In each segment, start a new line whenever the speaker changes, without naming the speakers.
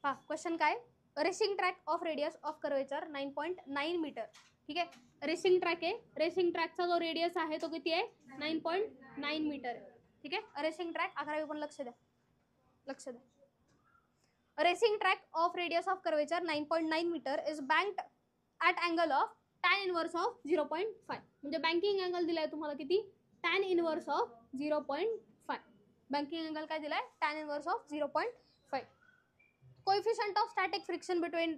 पहा क्वेश्चन काय, racing track of radius of curvature 9.9 metre. ठीक आहे, रेसिंग ट्रॅक आहे, रेसिंग ट्रॅकचा जो रेडियस आहे तो किती आहे 9.9 मीटर. ठीक आहे, रेसिंग ट्रॅक 11वी पण लक्ष द्या, लक्ष द्या. Racing track of radius of curvature 9.9 meter is banked at angle of tan inverse of 0.5. म्हणजे बँकिंग अँगल दिलाय तुम्हाला किती, tan inverse of 0.5. Banking angle काय दिलाय, tan inverse of 0.5. Coefficient of static friction between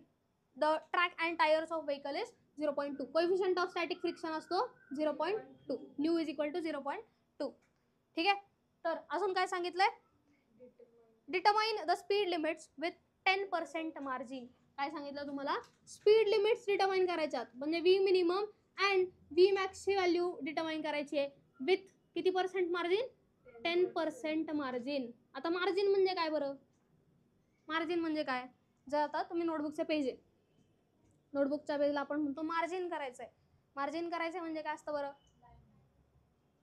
the track and tyres of vehicle is 0.2. Coefficient of static friction असतो 0.2. Mu is equal to 0.2. ठीक आहे, तर अजून काय सांगितलंय, determine the speed limits with 10% margin. काय सांगितलं तुम्हाला, स्पीड लिमिट्स डिटरमाइन करायच्यात, म्हणजे व्ही मिनिमम अँड व्ही मॅक्सची व्हॅल्यू डिटरमाइन करायची आहे विथ किती पर्सेंट मार्जिन, 10% मार्जिन. आता मार्जिन म्हणजे काय बरं, मार्जिन म्हणजे काय, जर आता तुम्ही नोटबुकचे पेज आहे, नोटबुकच्या पेजला आपण म्हणतो मार्जिन करायचंय. मार्जिन करायचंय म्हणजे काय असतं बरं,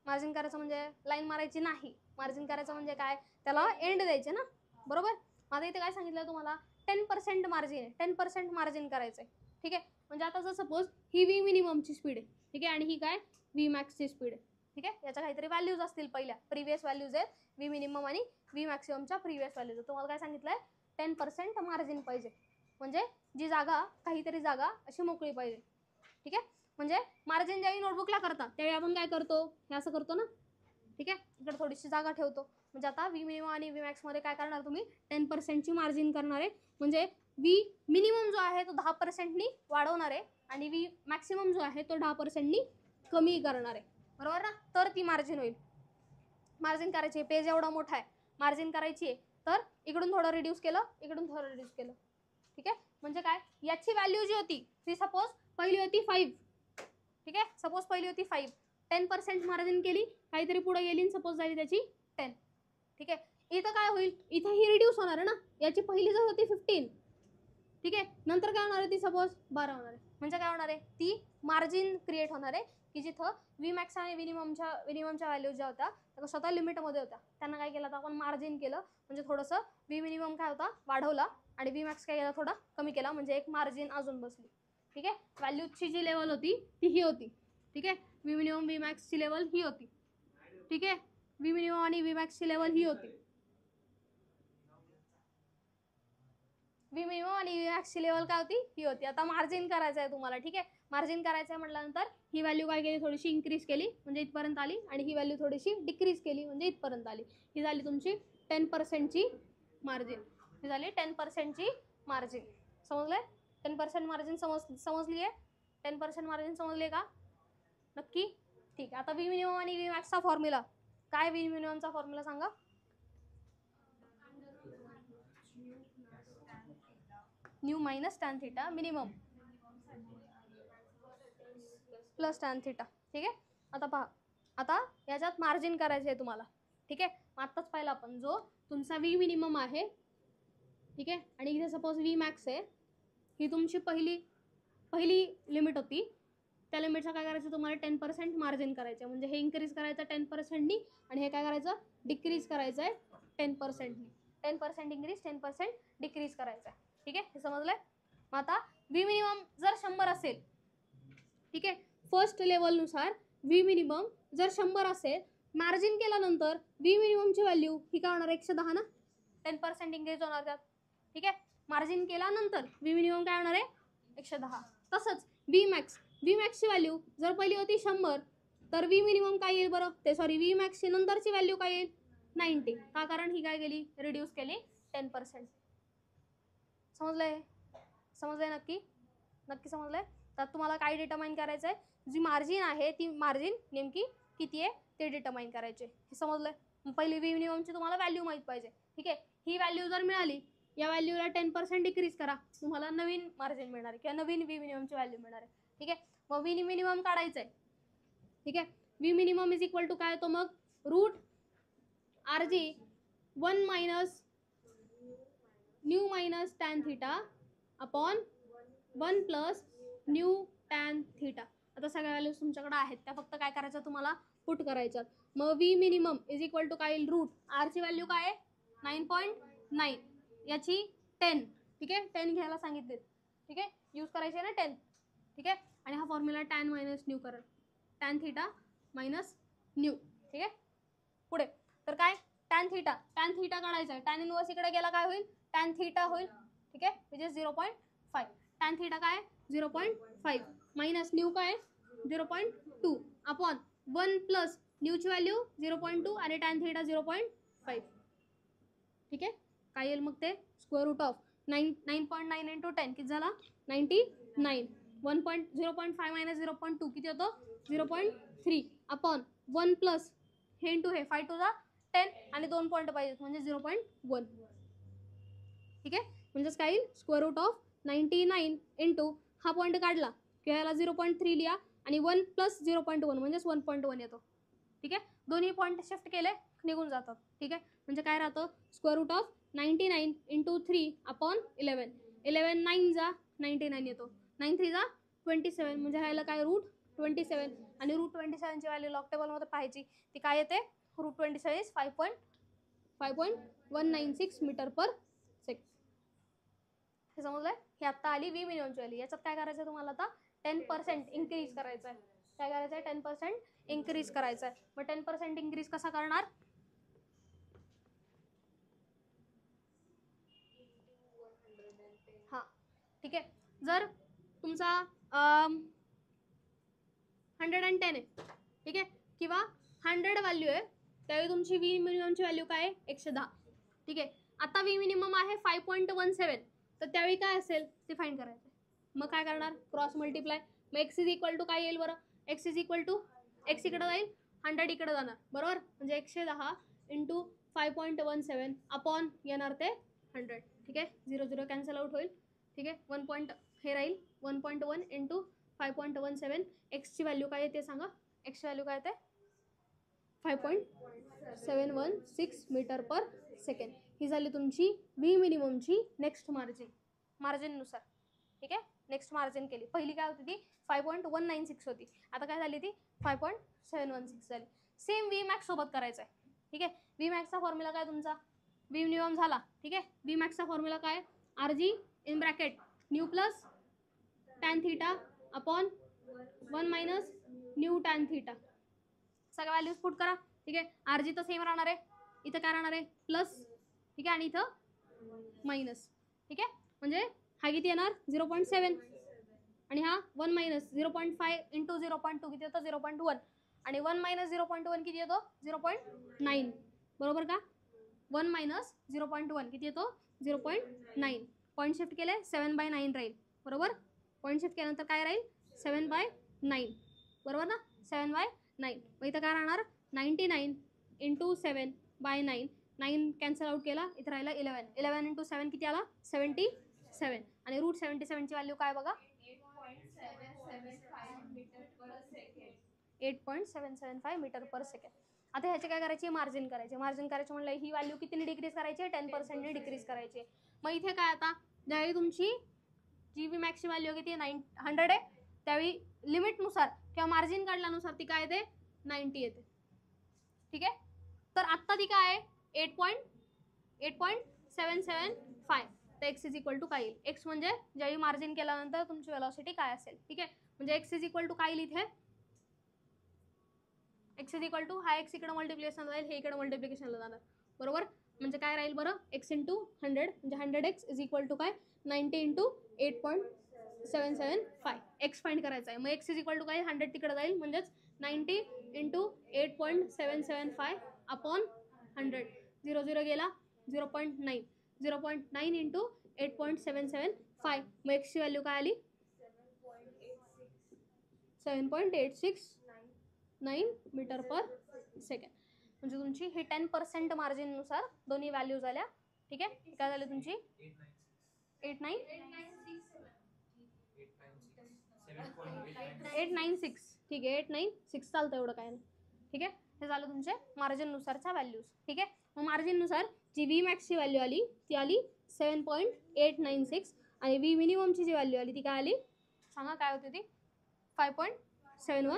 मार्जिन करायचं म्हणजे लाईन मारायची नाही, मार्जिन करायचं म्हणजे काय, त्याला एंड द्यायचे ना, बरोबर. आता इथे काय सांगितलं तुम्हाला, 10% मार्जिन आहे, 10% मार्जिन करायचंय. ठीक आहे, म्हणजे आता जर सपोज ही व्ही मिनिममची स्पीड आहे, ठीक आहे, आणि ही काय व्ही मॅक्सची स्पीड आहे. ठीक आहे, याच्या काहीतरी व्हॅल्यूज असतील, पहिल्या प्रिव्हियस व्हॅल्यूज आहेत व्ही मिनिमम आणि व्ही मॅक्सिममच्या प्रिव्हियस व्हॅल्यूज. तुम्हाला काय सांगितलंय, 10% मार्जिन पाहिजे, म्हणजे जी जागा काहीतरी जागा अशी मोकळी पाहिजे. ठीक आहे, म्हणजे मार्जिन ज्यावेळी नोटबुकला करता त्यावेळी आपण काय करतो, हे असं करतो ना. ठीक आहे, इकडे थोडीशी जागा ठेवतो, म्हणजे आता व्ही मिनिमम आणि व्ही मॅक्स मध्ये काय करणार तुम्ही, 10%ची मार्जिन करणार आहे. म्हणजे व्ही मिनिमम जो आहे तो 10%नी वाढवणार आहे आणि व्ही मॅक्सिमम जो आहे तो 10%नी कमी करणार आहे, बरोबर ना. तर ती मार्जिन होईल. मार्जिन करायची, पेज एवढा मोठा आहे, मार्जिन करायची आहे, तर इकडून थोडं रिड्यूस केलं, इकडून थोडं रिड्यूस केलं. ठीक आहे, म्हणजे काय, याची व्हॅल्यू जी होती ती सपोज पहिली होती 5. ठीक आहे, सपोज पहिली होती 5, 10% मार्जिन केली, काहीतरी पुढे गेली, सपोज झाली त्याची 10. ठीक आहे, इथं काय होईल, इथं ही रिड्यूस होणार आहे ना, याची पहिली जर होती 15. ठीक आहे, नंतर काय होणार आहे, ती सपोज 12 होणार आहे. म्हणजे काय होणार आहे, ती मार्जिन क्रिएट होणार आहे की जिथं व्ही मॅक्स आणि मिनिममच्या व्हॅल्यू ज्या होत्या त्या स्वतः लिमिटमध्ये होत्या, त्यांना काय केलं, तर आपण मार्जिन केलं, म्हणजे थोडंसं व्ही मिनिमम काय होता वाढवला आणि व्ही मॅक्स काय केला थोडा कमी केला, म्हणजे एक मार्जिन अजून बसली. ठीक आहे, व्हॅल्यूची जी लेवल होती ती ही होती. ठीक आहे, व्ही मिनिमम व्ही मॅक्सची लेवल ही होती. ठीक आहे, व्ही मिनिमम आणि व्ही मॅक्सची लेवल ही होती, व्ही मिनिमम आणि व्ही मॅक्सची लेवल काय होती, ही होती. आता मार्जिन करायचं आहे तुम्हाला. ठीक आहे, मार्जिन करायचं आहे म्हटल्यानंतर ही व्हॅल्यू काय केली, थोडीशी इन्क्रीज केली, म्हणजे इथपर्यंत आली, आणि ही व्हॅल्यू थोडीशी डिक्रीज केली, म्हणजे इथपर्यंत आली. ही झाली तुमची 10%ची मार्जिन, ही झाली 10%ची मार्जिन. समजलंय, 10% मार्जिन समजली आहे, 10% मार्जिन समजली आहे का, नक्की. ठीक आहे, आता व्ही मिनिमम आणि व्ही मॅक्सचा फॉर्म्युला काय, व्ही मिनिममचा फॉर्म्युला सांगा, mu minus tan theta minimum plus tan theta. ठीक आहे, आता पहा, आता याच्यात मार्जिन करायचे आहे तुम्हाला. ठीक आहे, आत्ताच पाहिलं आपण, जो तुमचा व्ही मिनिमम आहे, ठीक आहे, आणि इथे सपोज व्ही मॅक्स आहे, ही तुमची पहिली लिमिट होती, त्या लिमिटचं काय करायचं तुम्हाला, 10% मार्जिन करायचं, म्हणजे हे इन्क्रीज करायचं 10%नी, आणि हे काय करायचं डिक्रीज करायचं आहे 10%नी. 10% इन्क्रीज 10% डिक्रीज करायचं आहे. ठीक आहे, हे समजलंय. मग आता व्ही मिनिमम जर 100 असेल, ठीक आहे, फर्स्ट लेवलनुसार व्ही मिनिमम जर 100 असेल, मार्जिन केल्यानंतर व्ही मिनिममची व्हॅल्यू ही काय होणार, 110 ना, 10% इन्क्रीज होणार त्यात. ठीक आहे, मार्जिन केल्यानंतर व्ही मिनिमम काय होणार आहे, 110. तसंच व्ही मॅक्सची व्हॅल्यू जर पहिली होती 100, तर व्ही मिनिमम काय येईल बरं, ते सॉरी व्ही मॅक्सची नंतरची व्हॅल्यू काय येईल, 90. का, कारण ही काय केली, रिड्यूस केली 10%. समजलंय, समजलंय, नक्की समजलंय. तर तुम्हाला काय डिटरमाइन करायचं आहे, जी मार्जिन आहे ती मार्जिन नेमकी किती आहे ते डिटरमाइन करायचे. हे समजलंय. पहिली व्ही मिनिममची तुम्हाला व्हॅल्यू माहीत पाहिजे. ठीक आहे, ही व्हॅल्यू जर मिळाली, या व्हॅल्यूला 10% डिक्रीज करा, तुम्हाला नवीन मार्जिन मिळणार आहे किंवा नवीन व्ही मिनिममची व्हॅल्यू मिळणार आहे. ठीक आहे, मग व्ही मिनिमम काढायचं आहे. ठीक आहे, V minimum is equal to काय येतो मग, root R G 1 minus mu minus tan theta upon 1 plus mu tan theta. आता सगळ्या व्हॅल्यूज तुमच्याकडे आहेत, त्या फक्त काय करायचं तुम्हाला पुट करायच्यात. मग V minimum is equal to काय येईल, रूट आरची व्हॅल्यू काय आहे 9.9, याची 10, ठीक आहे, 10 घ्यायला सांगितले, ठीक आहे, यूज करायचे ना 10, ठीक आहे. आणि हा फॉर्म्युला टॅन मायनस न्यू करा, टॅन थीटा मायनस न्यू, ठीक आहे. पुढे तर काय टॅन थीटा काढायचा आहे, टॅन इनवर्स इकडे गेला काय होईल, टॅन थीटा होईल, ठीक आहे, विच इज 0.5. टॅन थीटा काय 0.5 मायनस न्यू काय 0.2 अपॉन 1 प्लस न्यूची व्हॅल्यू 0.2 आणि टॅन थीटा 0.5, ठीक आहे. काय येईल मग ते स्क्वेअर रूट ऑफ 9.9 इंटू 10 किती झाला 99. 0.5 मायनस 0.2 किती होतो 0.3 अपॉन 1 प्लस हे इंटू हे 5 टू द 10 आणि 2 पॉईंट पाहिजेत म्हणजे 0.1, ठीक आहे. म्हणजेच काय येईल स्क्वेअर रूट ऑफ 99 इंटू हा पॉईंट काढला किंवा याला 0.3 लिहा आणि 1 प्लस 0.1 म्हणजेच 1.1 येतो, ठीक आहे. दोन्ही पॉईंट शिफ्ट केले निघून जातात, ठीक आहे. म्हणजे काय राहतं square root of 99 into 3 upon 11. 11 9 जा 99 येतो, 9 3 जा 27 म्हणजे ह्याला काय रूट 27 आणि रूट 27 ची व्हॅल्यू लॉग टेबलमध्ये पाहायची, ती काय येते root 27 is 5.196 metre per second. हे समजलंय. हे आता आली व्ही मिनिममची व्हॅल्यू. याच्यात काय करायचं तुम्हाला आता 10% इन्क्रीज करायचं आहे. काय करायचं आहे 10% इन्क्रीज करायचं आहे. मग 10% इन्क्रीज कसा करणार, हां ठीक आहे. जर तुमचा 110 आहे, ठीक आहे, किंवा 100 व्हॅल्यू आहे त्यावेळी तुमची व्ही मिनिममची व्हॅल्यू काय आहे 110, ठीक आहे. आता व्ही मिनिमम आहे 5.17 तर त्यावेळी काय असेल ते फाइंड करायचं. मग काय करणार क्रॉस मल्टिप्लाय, मग एक्स इज इक्वल टू काय येईल बरं, X is equal to X इकडे जाईल 100 इकडे जाणार बरोबर, म्हणजे 110 इंटू 5.17 अपॉन येणार ते 100, ठीक आहे. 0 0 कॅन्सल आउट होईल, ठीक आहे. 1 पॉईंट हे राहील 1.1 इंटू 5.17. एक्सची व्हॅल्यू काय आहे ते सांगा, एक्सची व्हॅल्यू काय येते 5.716 मीटर पर सेकंड. ही झाली तुमची व्ही मिनिममची नेक्स्ट मार्जिननुसार, ठीक आहे. नेक्स्ट मार्जिन केली, पहिली काय होती ती 5.196 होती, आता काय झाली ती 5.716 झाली. सेम व्ही मॅक्स सोबत करायचं आहे, ठीक आहे. व्ही मॅक्सचा फॉर्म्युला काय तुमचा व्ही मिनिमम झाला, ठीक आहे. व्ही मॅक्सचा फॉर्म्युला काय R G in bracket mu plus tan theta upon 1 minus mu tan theta. सगळ्या व्हॅल्यूज पुट करा, ठीक आहे. आर जी तर सेम राहणार आहे, इथं काय राहणार आहे प्लस, ठीक आहे, आणि इथं मायनस, ठीक आहे. म्हणजे हा किती येणार 0.7 आणि हा 1 मायनस 0.5 इंटू 0.2 किती येतो 0.1 आणि 1 मायनस 0.1 किती येतो 0.9 बरोबर का. 1 मायनस 0.1 किती येतो 0.9. पॉईंट शिफ्ट केले 7/9 राहील बरोबर. पॉईंट शिफ्ट केल्यानंतर काय राहील 7/9 बरोबर ना, 7/9. मग इथं काय राहणार 99 इंटू 7/9, 9 कॅन्सल आउट केला, इथं राहिला 11 इंटू 7 किती आला 77 आणि रूट 77ची व्हॅल्यू काय बघा 8.775 मीटर पर सेकंड. आता ह्याचे काय करायचे मार्जिन करायचे, मार्जिन करायचे म्हणलं ही व्हॅल्यू कितीने डिक्रीज करायची 10% डिक्रीज करायची. मग इथे काय आता ज्यावेळी तुमची जी व्ही मॅक्सची व्हॅल्यू किती 100 आहे त्यावेळी लिमिटनुसार किंवा मार्जिन काढल्यानुसार ती काय येते 90 येते, ठीक आहे. तर आत्ता ती काय आहे 8.775. तर एक्स इज इक्वल टू काय येईल, एक्स म्हणजे ज्यावेळी मार्जिन केल्यानंतर तुमची वेलॉसिटी काय असेल, ठीक आहे. म्हणजे एक्स इज इक्वल टू काय येईल इथे एक्स इज इक्वल टू हा एक्स इकडे मल्टिप्लिकेशनला जाईल, हे इकडे मल्टिप्लिकेशनला जाणार बरोबर. म्हणजे काय राहील बरं एक्स इंटू 100 म्हणजे 100x इज इक्वल टू काय 90 इंटू 8.775. एक्स फाइंड करायचा आहे, मग एक्स इज इक्वल टू काय 100 तिकडे जाईल म्हणजेच 90 इंटू 8.775 अपॉन 100. 0 0 गेला 0.9, 0.9 इंटू 8.775. मग एक्सची व्हॅल्यू काय आली 7.869 मीटर पर सेकंड. म्हणजे तुमची ही 10% मार्जिननुसार दोन्ही व्हॅल्यू झाल्या, ठीक आहे. काय झाली तुमची 896, ठीक आहे 896 चालतं एवढं काय नाही, ठीक आहे. हे झालं तुमचे मार्जिननुसारच्या व्हॅल्यूज, ठीक आहे. मग मार्जिननुसार जी व्ही मॅक्सची व्हॅल्यू आली ती आली 7.896 आणि व्ही मिनिममची जी व्हॅल्यू आली ती काय आली सांगा काय होती ती 5.71